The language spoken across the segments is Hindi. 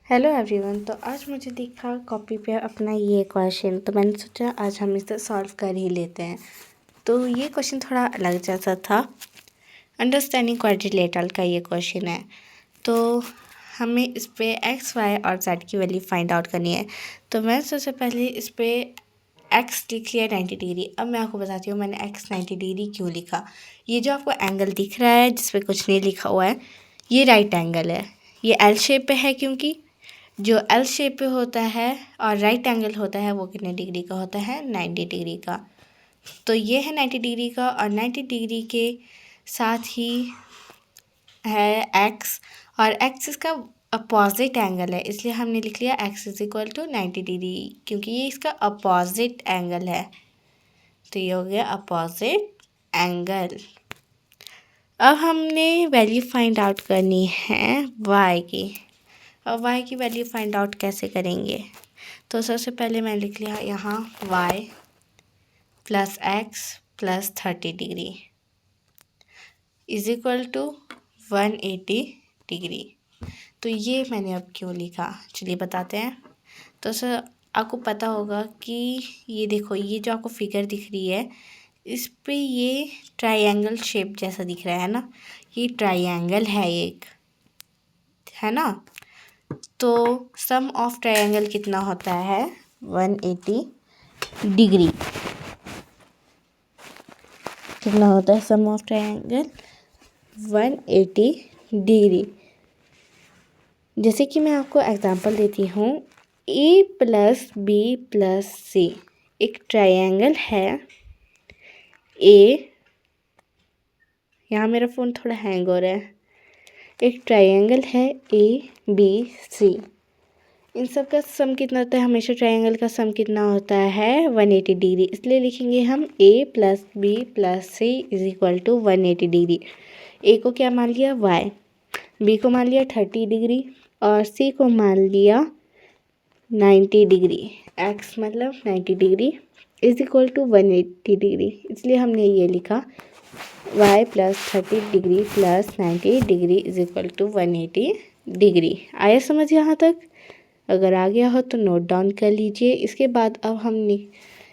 Hello everyone. तो आज मुझे दिखा कॉपी पे अपना ये क्वेश्चन, तो मैंने सोचा आज हम इसे सॉल्व कर ही लेते हैं। तो ये क्वेश्चन थोड़ा अलग जैसा था। अंडरस्टैंडिंग क्वाड्रिलेटरल का ये क्वेश्चन है। तो हमें इस पे एक्स वाई और जेड की वैल्यू फाइंड आउट करनी है। तो मैं सबसे पहले इस पे एक्स लिख लिया 90 डिग्री। अब मैं आपको बताती हूँ मैंने एक्स 90 डिग्री क्यों लिखा। ये जो आपको एंगल दिख रहा है जिस पे कुछ नहीं लिखा हुआ है, ये राइट एंगल है। ये एल शेप पे है क्योंकि जो एल शेप पे होता है और राइट एंगल होता है वो कितने डिग्री का होता है, 90 डिग्री का। तो ये है 90 डिग्री का और 90 डिग्री के साथ ही है एक्स, और एक्स इसका अपोजिट एंगल है, इसलिए हमने लिख लिया X is equal to 90 degree क्योंकि ये इसका अपोजिट एंगल है। तो ये हो गया अपोजिट एंगल। अब हमने वैल्यू फाइंड आउट करनी है वाई की। और y की वैल्यू फाइंड आउट कैसे करेंगे? तो सबसे पहले मैं लिख लिया यहाँ y plus X plus 30 degree is equal to 180 degree. तो ये मैंने अब क्यों लिखा, चलिए बताते हैं। तो सर आपको पता होगा कि ये देखो, ये जो आपको फिगर दिख रही है इस पे ये ट्रायंगल शेप जैसा दिख रहा है ना, ये ट्रायंगल है एक, है ना। तो सम ऑफ ट्रायंगल कितना होता है, 180 डिग्री। कितना होता है सम ऑफ ट्रायंगल, 180 डिग्री। जैसे कि मैं आपको एग्जांपल देती हूँ, ए प्लस बी प्लस सी एक ट्रायंगल है। ए, यहाँ मेरा फ़ोन थोड़ा हैंग हो रहा है। एक ट्रायंगल है ए बी सी, इन सब का सम कितना होता है, हमेशा ट्रायंगल का सम कितना होता है, 180 डिग्री। इसलिए लिखेंगे हम a plus B plus C is equal to 180 degree. a को क्या मान लिया y, b को मान लिया 30 डिग्री और c को मान लिया 90 डिग्री। x मतलब 90 degree is equal to 180 degree, इसलिए हमने ये लिखा y plus 30 degree plus 90 degree is equal to 180 degree. आया समझ यहाँ तक? अगर आ गया हो तो नोट डाउन कर लीजिए। इसके बाद अब हम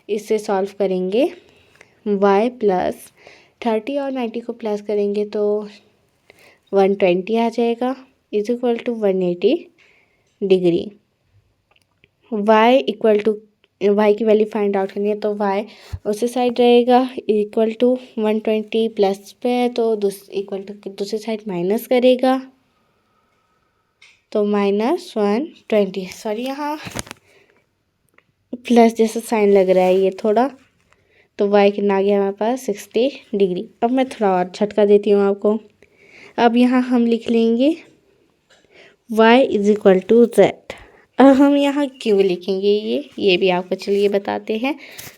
इसे सॉल्व करेंगे। y प्लस 30 और 90 को प्लस करेंगे तो 120 आ जाएगा is equal to 180 degree. y equal to y की वैल्यू फाइंड आउट करनी है, तो y उसी साइड रहेगा इक्वल टू 120 प्लस पे है तो इक्वल टू दूसरी साइड माइनस करेगा तो -120। सॉरी, यहाँ प्लस जैसा साइन लग रहा है ये थोड़ा, तो y कितना आ गया हमारे पास 60 डिग्री। अब मैं थोड़ा और झटका देती हूँ आपको। अब यहाँ हम लिख लेंगे y is equal to Z. अब हम यहाँ क्यों लिखेंगे ये भी आपको चलिए बताते हैं।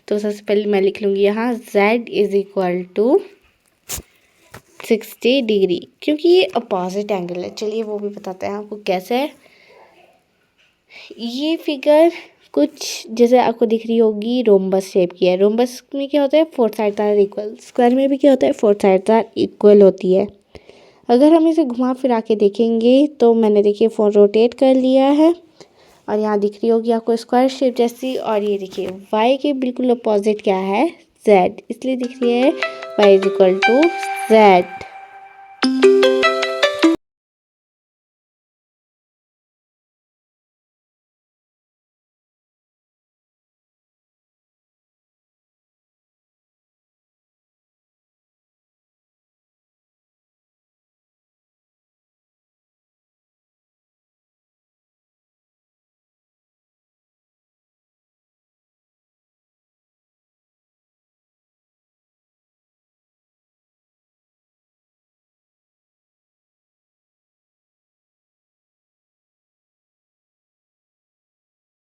तो सबसे पहले मैं लिख लूँगी यहाँ z is equal to 60 degree, क्योंकि ये अपोजिट एंगल है। चलिए वो भी बताते हैं आपको कैसे है। ये फिगर कुछ जैसे आपको दिख रही होगी रोम्बस शेप की है। रोम्बस में क्या होता है, four side are equal. Square में भी क्या होता है, फोर साइड आर इक्वल होती है। अगर हम इसे घुमा फिरा के देखेंगे तो मैंने देखिए फोन रोटेट कर लिया है और यहाँ दिख रही होगी आपको स्क्वायर शेप जैसी। और ये देखिए y के बिल्कुल अपोजिट क्या है, z, इसलिए दिख रही है y is equal to z।